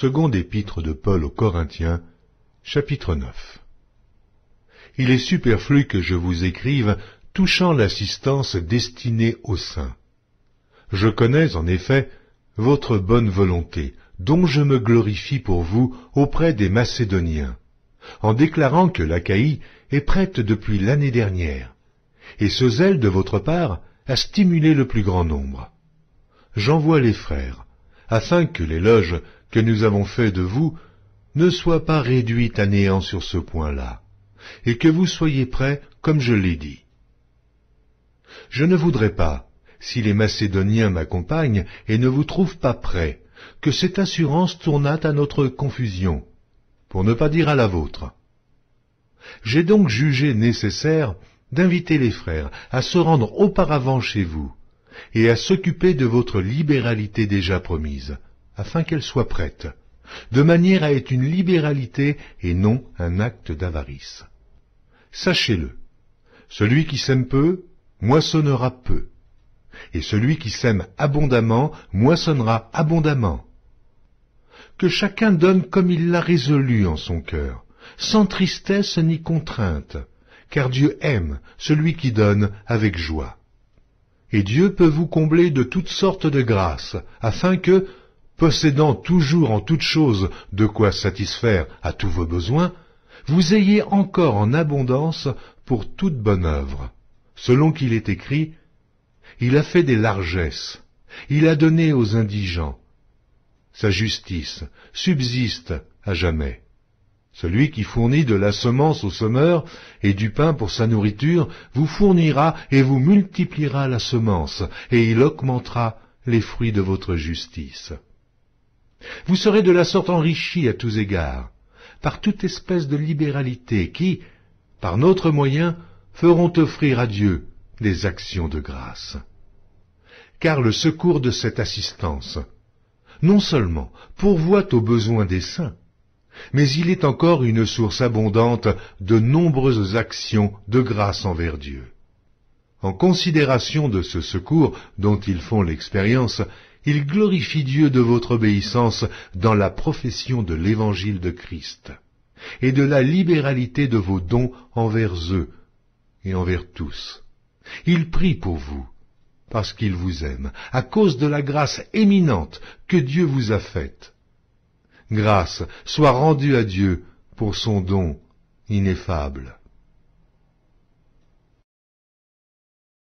Seconde épître de Paul aux Corinthiens, chapitre 9. Il est superflu que je vous écrive touchant l'assistance destinée aux saints. Je connais, en effet, votre bonne volonté, dont je me glorifie pour vous auprès des Macédoniens, en déclarant que l'Achaïe est prête depuis l'année dernière, et ce zèle de votre part a stimulé le plus grand nombre. J'envoie les frères, afin que l'éloge que nous avons fait de vous ne soit pas réduit à néant sur ce point-là, et que vous soyez prêts comme je l'ai dit. Je ne voudrais pas, si les Macédoniens m'accompagnent et ne vous trouvent pas prêts, que cette assurance tournât à notre confusion, pour ne pas dire à la vôtre. J'ai donc jugé nécessaire d'inviter les frères à se rendre auparavant chez vous, et à s'occuper de votre libéralité déjà promise, afin qu'elle soit prête, de manière à être une libéralité et non un acte d'avarice. Sachez-le, celui qui sème peu, moissonnera peu, et celui qui sème abondamment, moissonnera abondamment. Que chacun donne comme il l'a résolu en son cœur, sans tristesse ni contrainte, car Dieu aime celui qui donne avec joie. Et Dieu peut vous combler de toutes sortes de grâces, afin que, possédant toujours en toutes choses de quoi satisfaire à tous vos besoins, vous ayez encore en abondance pour toute bonne œuvre, selon qu'il est écrit, « Il a fait des largesses, il a donné aux indigents. Sa justice subsiste à jamais. Celui qui fournit de la semence au semeur et du pain pour sa nourriture vous fournira et vous multipliera la semence, et il augmentera les fruits de votre justice. Vous serez de la sorte enrichis à tous égards, par toute espèce de libéralité qui, par notre moyen, feront offrir à Dieu des actions de grâce. Car le secours de cette assistance, non seulement pourvoit aux besoins des saints, mais il est encore une source abondante de nombreuses actions de grâce envers Dieu. En considération de ce secours dont ils font l'expérience, ils glorifient Dieu de votre obéissance dans la profession de l'évangile de Christ, et de la libéralité de vos dons envers eux et envers tous. Ils prient pour vous, parce qu'ils vous aiment, à cause de la grâce éminente que Dieu vous a faite. Grâce soit rendue à Dieu pour son don ineffable.